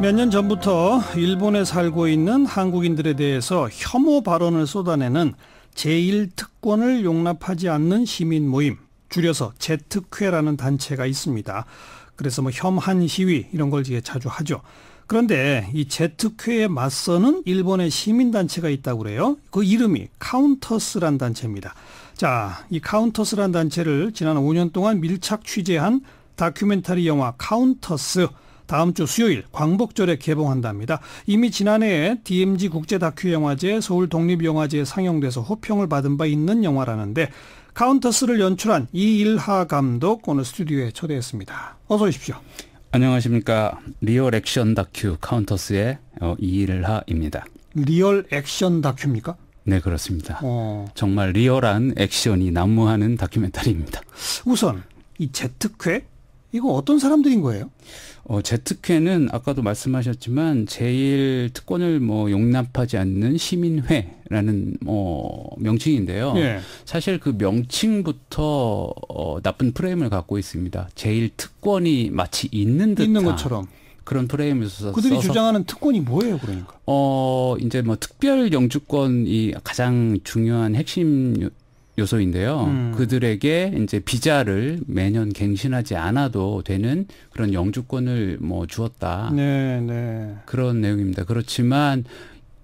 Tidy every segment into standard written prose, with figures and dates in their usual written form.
몇 년 전부터 일본에 살고 있는 한국인들에 대해서 혐오 발언을 쏟아내는 제1특권을 용납하지 않는 시민 모임, 줄여서 제특회라는 단체가 있습니다. 그래서 혐한 시위 이런 걸 자주 하죠. 그런데 이 제특회에 맞서는 일본의 시민단체가 있다고 그래요. 그 이름이 카운터스란 단체입니다. 자, 이 카운터스란 단체를 지난 5년 동안 밀착 취재한 다큐멘터리 영화 카운터스, 다음 주 수요일 광복절에 개봉한답니다. 이미 지난해에 DMZ 국제다큐영화제, 서울독립영화제에 상영돼서 호평을 받은 바 있는 영화라는데, 카운터스를 연출한 이일하 감독 오늘 스튜디오에 초대했습니다. 어서 오십시오. 안녕하십니까. 리얼 액션 다큐 카운터스의 이일하입니다. 리얼 액션 다큐입니까? 네, 그렇습니다. 정말 리얼한 액션이 난무하는 다큐멘터리입니다. 우선 이 제특회, 이거 어떤 사람들인 거예요? 제특회는 아까도 말씀하셨지만 제일 특권을 용납하지 않는 시민회라는 명칭인데요. 예. 사실 그 명칭부터 나쁜 프레임을 갖고 있습니다. 제일 특권이 마치 있는 것처럼 그런 프레임에서 그들이 써서 주장하는 특권이 뭐예요, 그러니까? 이제 특별 영주권이 가장 중요한 핵심 요소인데요. 그들에게 이제 비자를 매년 갱신하지 않아도 되는 그런 영주권을 주었다. 네. 그런 내용입니다. 그렇지만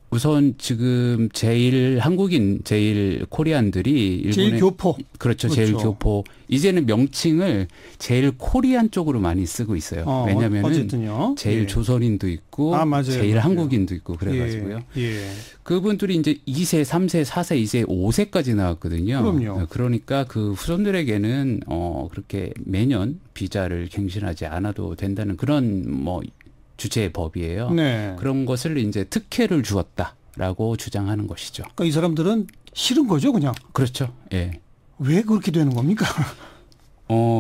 우선 지금 제일 한국인, 제일 코리안들이 일본의 제일 교포. 그렇죠. 제일 교포. 이제는 명칭을 제일 코리안 쪽으로 많이 쓰고 있어요. 왜냐하면 제일 조선인도 있고 제일 한국인도 있고 그래가지고요. 예. 그분들이 이제 2세, 3세, 4세, 이제 5세까지 나왔거든요. 그럼요. 그러니까 그 후손들에게는 그렇게 매년 비자를 갱신하지 않아도 된다는 그런 주체의 법이에요. 네. 그런 것을 이제 특혜를 주었다라고 주장하는 것이죠. 그러니까 이 사람들은 싫은 거죠, 그냥. 그렇죠. 예. 왜 그렇게 되는 겁니까?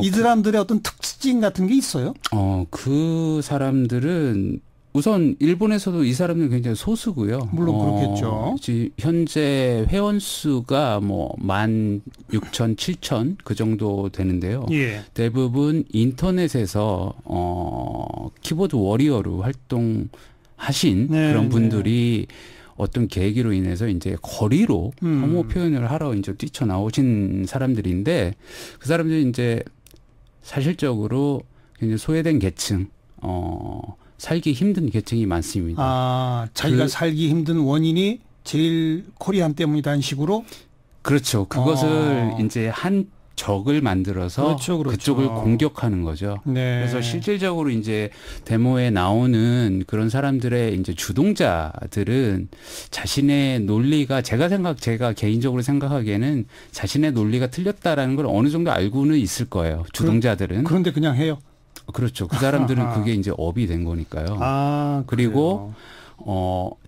이 사람들의 어떤 특징 같은 게 있어요? 그 사람들은 우선 일본에서도 이 사람들은 굉장히 소수고요. 물론 그렇겠죠. 현재 회원 수가 16,000, 7,000 그 정도 되는데요. 예. 대부분 인터넷에서 키보드 워리어로 활동하신 그런 분들이 어떤 계기로 인해서 이제 거리로 혐오 표현을 하러 이제 뛰쳐나오신 사람들인데, 그 사람들이 이제 사실적으로 굉장히 소외된 계층, 살기 힘든 계층이 많습니다. 자기가 살기 힘든 원인이 제일 코리안 때문이라는 식으로? 그렇죠. 그것을 이제 한 적을 만들어서 그렇죠. 그쪽을 공격하는 거죠. 네. 그래서 실질적으로 이제 데모에 나오는 그런 사람들의 이제 주동자들은 자신의 논리가 제가 개인적으로 생각하기에는 자신의 논리가 틀렸다라는 걸 어느 정도 알고는 있을 거예요. 주동자들은. 그런데 그냥 해요. 그렇죠. 그 사람들은 그게 이제 업이 된 거니까요. 그리고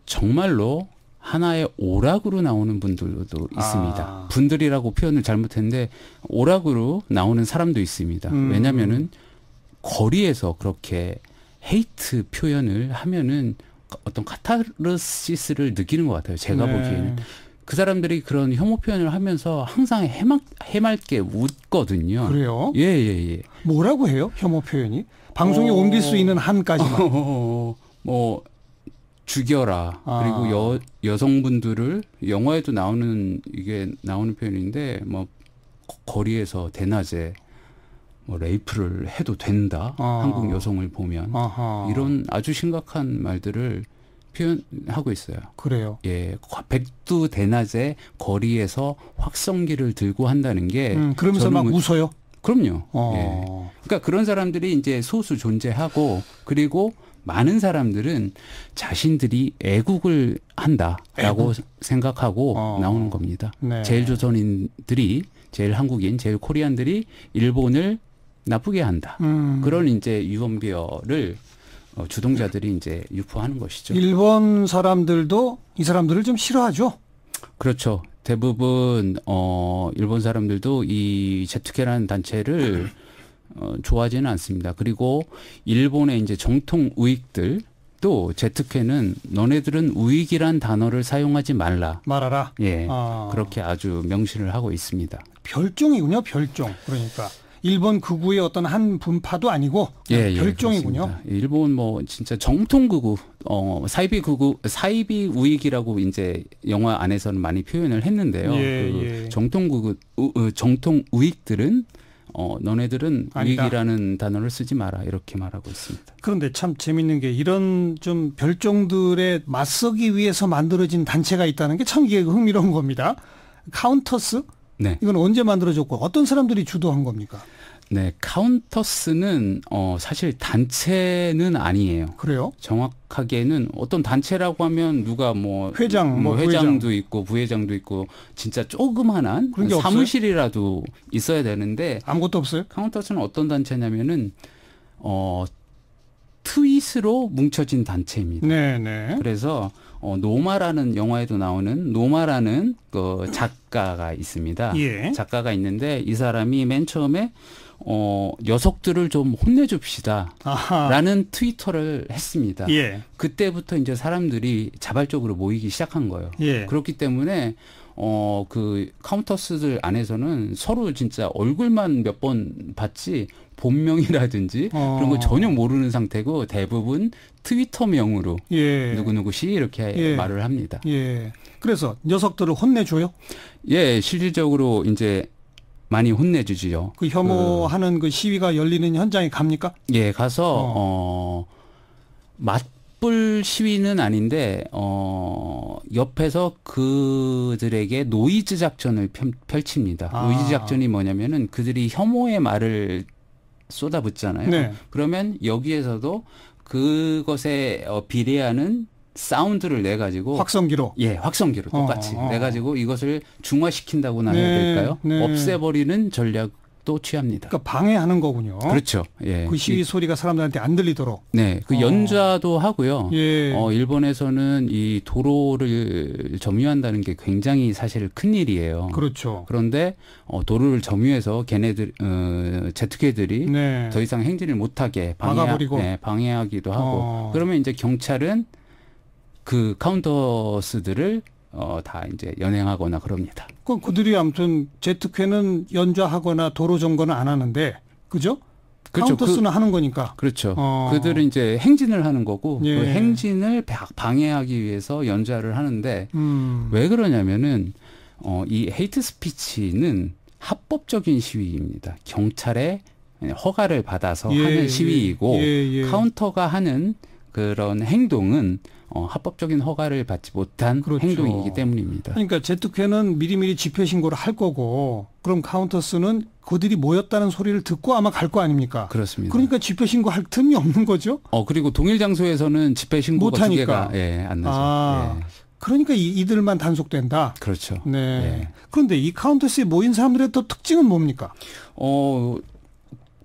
정말로 하나의 오락으로 나오는 분들도 있습니다. 분들이라고 표현을 잘못했는데 오락으로 나오는 사람도 있습니다. 왜냐하면은 거리에서 그렇게 헤이트 표현을 하면은 어떤 카타르시스를 느끼는 것 같아요. 제가 보기에는. 그 사람들이 그런 혐오 표현을 하면서 항상 해맑게 웃거든요. 그래요? 예. 뭐라고 해요? 혐오 표현이? 방송에 옮길 수 있는 한까지만. 죽여라. 그리고 여성분들을 영화에도 나오는 표현인데 거리에서 대낮에 레이프를 해도 된다. 한국 여성을 보면 이런 아주 심각한 말들을 표현하고 있어요. 그래요. 예, 백두 대낮에 거리에서 확성기를 들고 한다는 게 그러면서 막 웃어요. 그럼요. 예. 그러니까 그런 사람들이 이제 소수 존재하고, 그리고 많은 사람들은 자신들이 애국을 한다라고 생각하고 나오는 겁니다. 네. 제일 조선인들이, 제일 한국인, 제일 코리안들이 일본을 나쁘게 한다. 그런 이제 유언비어를 주동자들이 이제 유포하는 것이죠. 일본 사람들도 이 사람들을 좀 싫어하죠? 그렇죠. 대부분 일본 사람들도 이 제특회라는 단체를 좋아하지는 않습니다. 그리고 일본의 이제 정통 우익들 또 제특회는 너네들은 우익이란 단어를 사용하지 말아라. 예, 그렇게 아주 명시를 하고 있습니다. 별종이군요, 별종. 그러니까 일본 극우의 어떤 한 분파도 아니고 별종이군요. 일본 뭐 진짜 정통 극우, 사이비 우익이라고 이제 영화 안에서는 많이 표현을 했는데요. 정통 극우, 정통 우익들은 너네들은 아니다. 우익이라는 단어를 쓰지 마라 이렇게 말하고 있습니다. 그런데 참 재밌는 게 이런 좀 별종들에 맞서기 위해서 만들어진 단체가 있다는 게 참 이게 흥미로운 겁니다. 카운터스? 네. 이건 언제 만들어졌고 어떤 사람들이 주도한 겁니까? 네, 카운터스는 사실 단체는 아니에요. 그래요? 정확하게는 어떤 단체라고 하면 누가 회장도 부회장. 있고 부회장도 있고 진짜 조그만한 사무실이라도 있어야 되는데 아무것도 없어요? 카운터스는 어떤 단체냐면은 트윗으로 뭉쳐진 단체입니다. 네. 그래서 노마라는 영화에도 나오는 노마라는 그 작가가 있습니다. 작가가 있는데 이 사람이 맨 처음에 녀석들을 좀 혼내줍시다라는 트위터를 했습니다. 그때부터 이제 사람들이 자발적으로 모이기 시작한 거예요. 그렇기 때문에 그 카운터스들 안에서는 서로 진짜 얼굴만 몇 번 봤지 본명이라든지 그런 거 전혀 모르는 상태고 대부분 트위터명으로 누구누구씨 이렇게 말을 합니다. 그래서 녀석들을 혼내줘요? 실질적으로 이제 많이 혼내주지요. 그 혐오하는 그 시위가 열리는 현장에 갑니까? 가서 맞불 시위는 아닌데 옆에서 그들에게 노이즈 작전을 펼칩니다. 노이즈 작전이 뭐냐면은 그들이 혐오의 말을 쏟아붓잖아요. 그러면 여기에서도 그것에 비례하는 사운드를 내가지고 확성기로 확성기로 똑같이 내가지고 이것을 중화시킨다고나 해야 될까요? 없애버리는 전략도 취합니다. 그러니까 방해하는 거군요. 그렇죠. 그 시위 소리가 사람들한테 안 들리도록. 그 연좌도 하고요. 일본에서는 이 도로를 점유한다는 게 굉장히 사실 큰 일이에요. 그렇죠. 그런데 도로를 점유해서 걔네들 제트기들이 더 이상 행진을 못하게 방해하기도 하고. 그러면 이제 경찰은 그 카운터스들을 다 이제 연행하거나 그럽니다. 그들이 아무튼 제트캐는 연좌하거나 도로 점거는 안 하는데, 그죠? 그렇죠. 카운터스는 하는 거니까. 그렇죠. 그들은 이제 행진을 하는 거고 그 행진을 방해하기 위해서 연좌를 하는데 왜 그러냐면은 이 헤이트 스피치는 합법적인 시위입니다. 경찰의 허가를 받아서 하는 시위이고 카운터가 하는 그런 행동은 합법적인 허가를 받지 못한 행동이기 때문입니다. 그러니까 제트캐는 미리미리 집회 신고를 할 거고 그럼 카운터스는 그들이 모였다는 소리를 듣고 아마 갈 거 아닙니까? 그렇습니다. 그러니까 집회 신고할 틈이 없는 거죠? 그리고 동일 장소에서는 집회 신고가 두 개가 안 나죠. 그러니까 이들만 단속된다? 그렇죠. 그런데 이 카운터스에 모인 사람들의 또 특징은 뭡니까?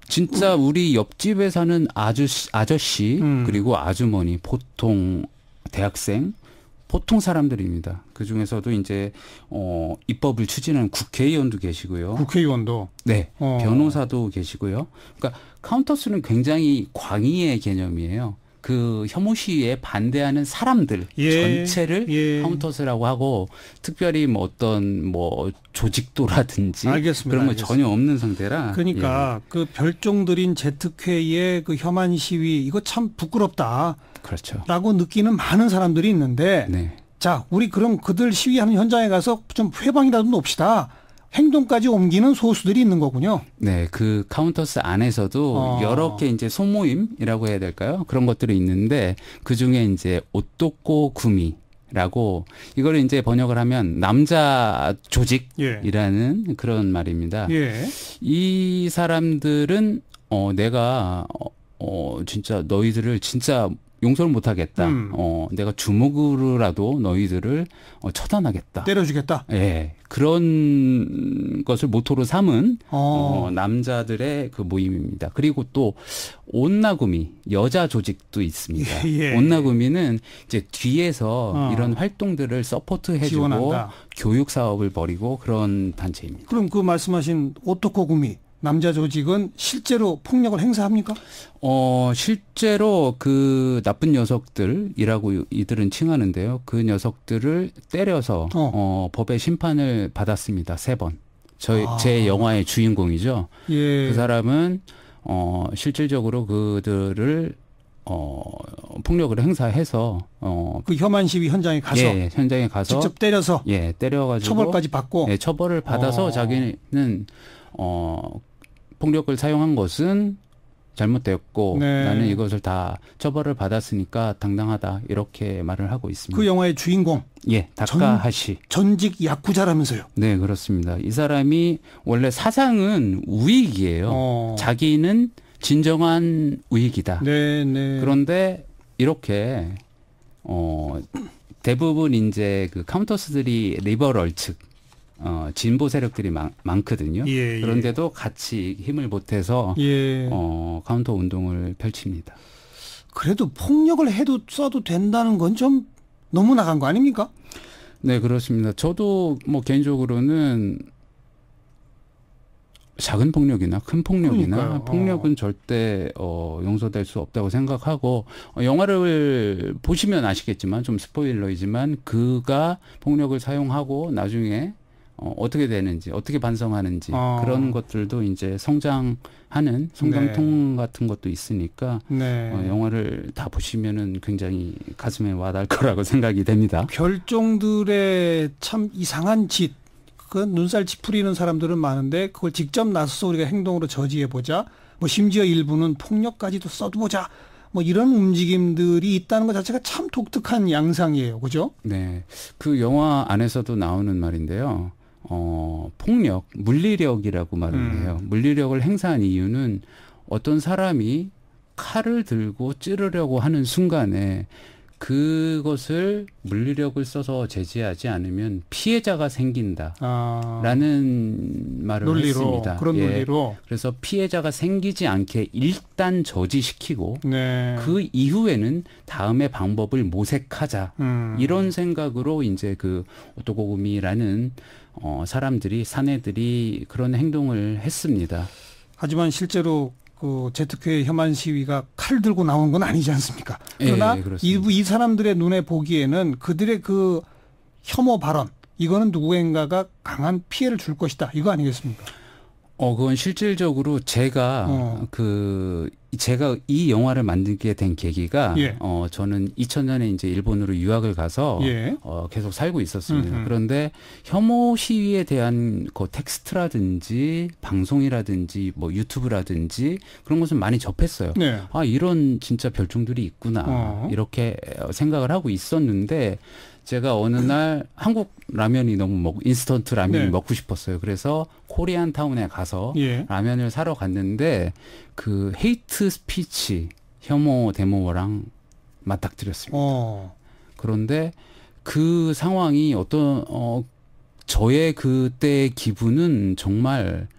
진짜 우리 옆집에 사는 아저씨 그리고 아주머니 보통 대학생 보통 사람들입니다. 그 중에서도 이제 입법을 추진하는 국회의원도 계시고요. 국회의원도? 네. 변호사도 계시고요. 그러니까 카운터스는 굉장히 광의의 개념이에요. 그 혐오 시위에 반대하는 사람들 전체를 카운터스라고 하고 특별히 어떤 조직도라든지 그런 거 전혀 없는 상태라. 그러니까 그 별종들인 제트캐의 그 혐한 시위 이거 참 부끄럽다. 그렇죠. 라고 느끼는 많은 사람들이 있는데 자, 우리 그럼 그들 시위하는 현장에 가서 좀 회방이라도 놓읍시다. 행동까지 옮기는 소수들이 있는 거군요. 네, 그 카운터스 안에서도 여러 개 이제 소모임이라고 해야 될까요? 그런 것들이 있는데 그 중에 이제 오토코 구미라고 이거를 이제 번역을 하면 남자 조직이라는 그런 말입니다. 이 사람들은 내가 진짜 너희들을 진짜 용서를 못하겠다. 내가 주먹으로라도 너희들을 처단하겠다. 때려주겠다. 그런 것을 모토로 삼은 남자들의 그 모임입니다. 그리고 또 온나구미 여자 조직도 있습니다. 온나구미는 이제 뒤에서 이런 활동들을 서포트해주고 지원한다. 교육 사업을 벌이고 그런 단체입니다. 그럼 그 말씀하신 오토코구미 남자 조직은 실제로 폭력을 행사합니까? 실제로 그 나쁜 녀석들이라고 이들은 칭하는데요. 그 녀석들을 때려서 법의 심판을 받았습니다. 3번. 제 영화의 주인공이죠. 예. 그 사람은 실질적으로 그들을 폭력을 행사해서 그 혐한 시위 현장에 가서 예, 현장에 가서 직접 때려서 때려가지고 처벌까지 받고 예, 처벌을 받아서 자기는 폭력을 사용한 것은 잘못되었고 네. 나는 이것을 다 처벌을 받았으니까 당당하다 이렇게 말을 하고 있습니다. 그 영화의 주인공 예, 다카하시 전직 야쿠자라면서요. 네, 그렇습니다. 이 사람이 원래 사상은 우익이에요. 자기는 진정한 우익이다. 네, 네. 그런데 이렇게 대부분 이제 그 카운터스들이 리버럴 측 진보 세력들이 많거든요. 예, 그런데도 같이 힘을 보태서 예. 카운터 운동을 펼칩니다. 그래도 폭력을 써도 된다는 건 좀 너무 나간 거 아닙니까? 네, 그렇습니다. 저도 뭐 개인적으로는 작은 폭력이나 큰 폭력이나 그러니까요. 폭력은 절대 용서될 수 없다고 생각하고 영화를 보시면 아시겠지만 좀 스포일러이지만 그가 폭력을 사용하고 나중에 어떻게 되는지 어떻게 반성하는지 그런 것들도 이제 성장하는 성장통 같은 것도 있으니까 네. 영화를 다 보시면은 굉장히 가슴에 와닿을 거라고 생각이 됩니다. 별종들의 참 이상한 짓, 그 눈살 찌푸리는 사람들은 많은데 그걸 직접 나서서 우리가 행동으로 저지해보자. 뭐 심지어 일부는 폭력까지도 써보자. 뭐 이런 움직임들이 있다는 것 자체가 참 독특한 양상이에요. 그죠? 네. 그 영화 안에서도 나오는 말인데요. 폭력, 물리력이라고 말을 해요. 물리력을 행사한 이유는 어떤 사람이 칼을 들고 찌르려고 하는 순간에 그것을 물리력을 써서 제지하지 않으면 피해자가 생긴다라는 말을 논리로, 했습니다. 그런 논리로. 그래서 피해자가 생기지 않게 일단 저지시키고 네. 그 이후에는 다음에 방법을 모색하자 이런 생각으로 이제 그 오토고구미라는 사람들이 사내들이 그런 행동을 했습니다. 하지만 실제로 그 제트크의 혐한 시위가 칼 들고 나온 건 아니지 않습니까? 그러나 일부 이 사람들의 눈에 보기에는 그들의 그 혐오 발언 이거는 누구인가가 강한 피해를 줄 것이다. 이거 아니겠습니까? 그건 실질적으로 제가 제가 이 영화를 만들게 된 계기가 저는 2000년에 이제 일본으로 유학을 가서 계속 살고 있었습니다. 그런데 혐오 시위에 대한 그 텍스트라든지 방송이라든지 뭐 유튜브라든지 그런 것을 많이 접했어요. 네. 아, 이런 진짜 별종들이 있구나. 이렇게 생각을 하고 있었는데 제가 어느 날 한국 라면이 너무 인스턴트 라면이 먹고 싶었어요. 그래서 코리안 타운에 가서 라면을 사러 갔는데 그 헤이트 스피치 혐오 데모랑 맞닥뜨렸습니다. 그런데 그 상황이 저의 그때의 기분은 정말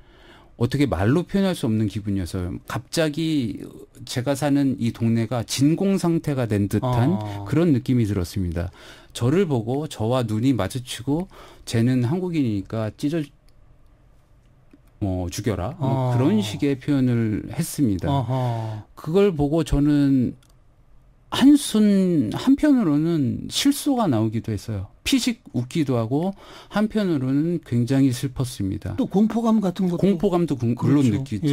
어떻게 말로 표현할 수 없는 기분이었어요. 갑자기 제가 사는 이 동네가 진공 상태가 된 듯한 그런 느낌이 들었습니다. 저를 보고 저와 눈이 마주치고 쟤는 한국인이니까 죽여라. 그런 식의 표현을 했습니다. 그걸 보고 저는 한편으로는 실소가 나오기도 했어요. 피식 웃기도 하고 한편으로는 굉장히 슬펐습니다. 또 공포감 같은 것도. 공포감도 물론 느끼죠.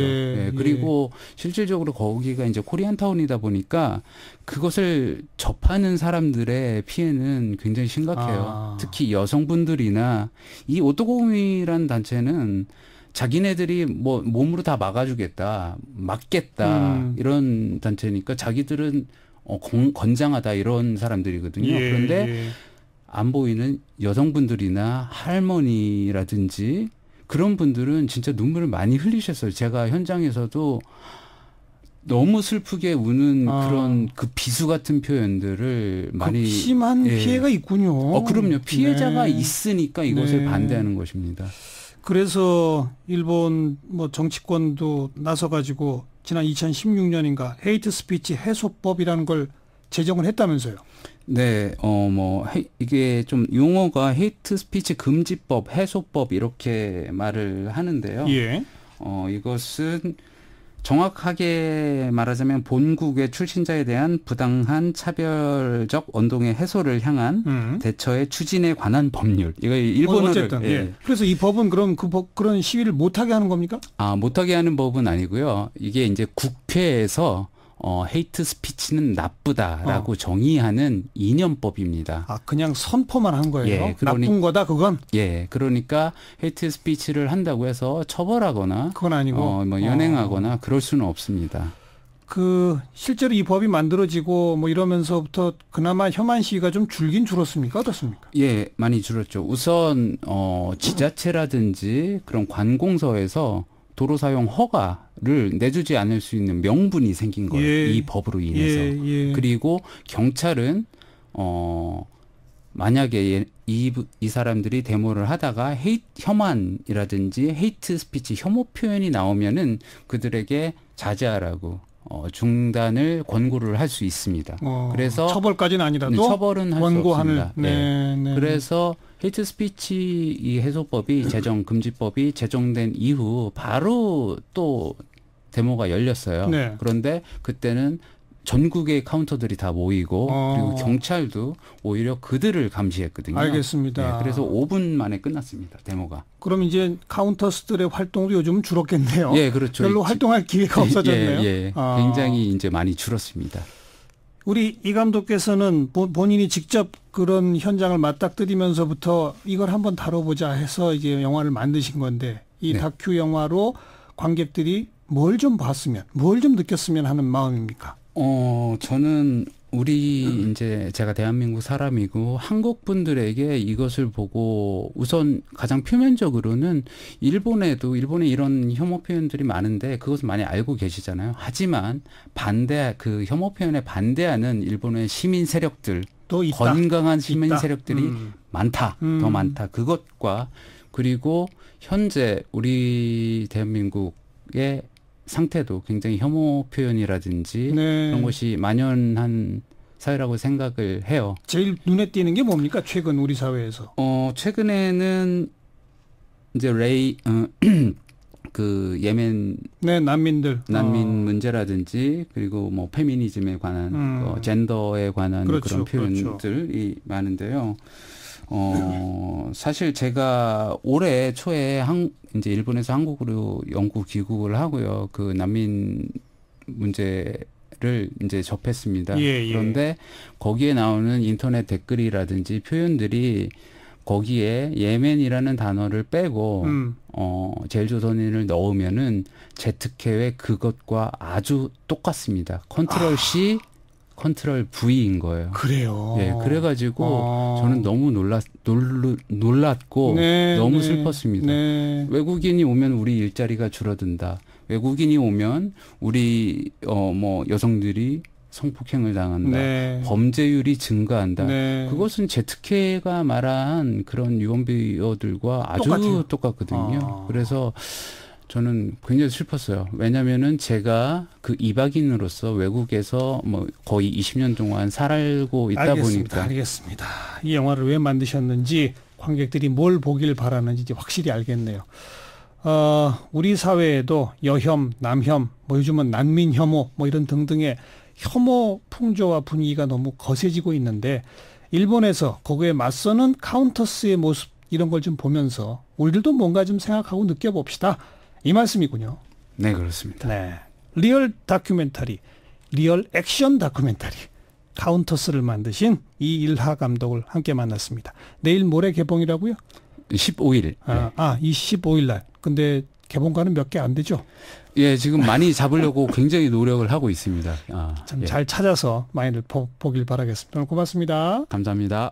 그리고 실질적으로 거기가 이제 코리안타운이다 보니까 그것을 접하는 사람들의 피해는 굉장히 심각해요. 특히 여성분들이나 이 오토고미라는 단체는 자기네들이 뭐 몸으로 다 막아주겠다, 막겠다 이런 단체니까 자기들은 건장하다 이런 사람들이거든요. 그런데 안 보이는 여성분들이나 할머니라든지 그런 분들은 진짜 눈물을 많이 흘리셨어요. 제가 현장에서도 너무 슬프게 우는 그런 그 비수 같은 표현들을 많이 심한 피해가 있군요. 그럼요. 피해자가 있으니까 이것을 반대하는 것입니다. 그래서 일본 뭐 정치권도 나서가지고 지난 2016년인가 헤이트 스피치 해소법이라는 걸 제정을 했다면서요. 네, 이게 좀 용어가 헤이트 스피치 금지법, 해소법 이렇게 말을 하는데요. 이것은 정확하게 말하자면 본국의 출신자에 대한 부당한 차별적 언동의 해소를 향한 대처의 추진에 관한 법률. 이거 일본어를 어쨌든 예. 그래서 이 법은 그럼 그런 시위를 못하게 하는 겁니까? 못하게 하는 법은 아니고요. 이게 이제 국회에서 헤이트 스피치는 나쁘다라고 정의하는 이념법입니다. 그냥 선포만 한 거예요? 예, 나쁜 거다 그건? 예, 그러니까 헤이트 스피치를 한다고 해서 처벌하거나 그건 아니고 연행하거나 그럴 수는 없습니다. 실제로 이 법이 만들어지고 뭐 이러면서부터 그나마 혐한 시위가 좀 줄긴 줄었습니까? 어떻습니까? 예, 많이 줄었죠. 우선 지자체라든지 그런 관공서에서 도로 사용 허가를 내주지 않을 수 있는 명분이 생긴 거예요. 예. 이 법으로 인해서. 예. 그리고 경찰은 만약에 이 사람들이 데모를 하다가 혐한이라든지 헤이트 스피치 혐오 표현이 나오면은 그들에게 자제하라고 중단을 권고를 할 수 있습니다. 그래서 처벌까지는 아니라도 처벌은 할 수 없습니다. 네. 그래서 헤이트 스피치 이 해소법이 금지법이 제정된 이후 바로 또 데모가 열렸어요. 네. 그런데 그때는 전국의 카운터들이 다 모이고 그리고 경찰도 오히려 그들을 감시했거든요. 알겠습니다. 네, 그래서 5분 만에 끝났습니다. 데모가. 그럼 이제 카운터스들의 활동도 요즘은 줄었겠네요. 예, 그렇죠. 별로 활동할 기회가 없어졌네요. 예. 굉장히 이제 많이 줄었습니다. 우리 이 감독께서는 본인이 직접 그런 현장을 맞닥뜨리면서부터 이걸 한번 다뤄보자 해서 이제 영화를 만드신 건데 이 다큐 영화로 관객들이 뭘 좀 봤으면, 뭘 좀 느꼈으면 하는 마음입니까? 저는 이제 제가 대한민국 사람이고 한국 분들에게 이것을 보고 우선 가장 표면적으로는 일본에 이런 혐오 표현들이 많은데 그것을 많이 알고 계시잖아요. 하지만 그 혐오 표현에 반대하는 일본의 시민 세력들, 또 건강한 시민 세력들이 많다, 더 많다. 그것과 그리고 현재 우리 대한민국의 상태도 굉장히 혐오 표현이라든지 그런 것이 만연한 사회라고 생각을 해요. 제일 눈에 띄는 게 뭡니까? 최근 우리 사회에서. 최근에는 이제 그 예멘 난민 문제라든지 그리고 뭐 페미니즘에 관한 젠더에 관한 그런 표현들이 많은데요. 사실 제가 올해 초에 이제 일본에서 한국으로 영구 귀국을 하고요. 그 난민 문제를 이제 접했습니다. 그런데 거기에 나오는 인터넷 댓글이라든지 표현들이 거기에 예멘이라는 단어를 빼고 제일조선인을 넣으면은 제특회의 그것과 아주 똑같습니다. 컨트롤 C 컨트롤 V인 거예요. 그래요. 예, 그래가지고 저는 너무 놀랐고 너무 슬펐습니다. 외국인이 오면 우리 일자리가 줄어든다. 외국인이 오면 우리 여성들이 성폭행을 당한다. 범죄율이 증가한다. 그것은 제특회가 말한 그런 유언비어들과 아주 똑같거든요. 그래서 저는 굉장히 슬펐어요. 왜냐면은 제가 그 이박인으로서 외국에서 거의 20년 동안 살고 있다 보니까. 알겠습니다. 이 영화를 왜 만드셨는지 관객들이 뭘 보길 바라는지 이제 확실히 알겠네요. 우리 사회에도 여혐, 남혐, 요즘은 난민 혐오, 이런 등등의 혐오 풍조와 분위기가 너무 거세지고 있는데 일본에서 거기에 맞서는 카운터스의 모습 이런 걸 좀 보면서 우리들도 뭔가 좀 생각하고 느껴봅시다. 이 말씀이군요. 네, 그렇습니다. 네. 리얼 다큐멘터리, 리얼 액션 다큐멘터리 카운터스를 만드신 이일하 감독을 함께 만났습니다. 내일 모레 개봉이라고요? 15일. 이 15일 날. 근데 개봉가는 몇 개 안 되죠? 예, 지금 많이 잡으려고 굉장히 노력을 하고 있습니다. 참 잘 찾아서 많이들 보길 바라겠습니다. 오늘 고맙습니다. 감사합니다.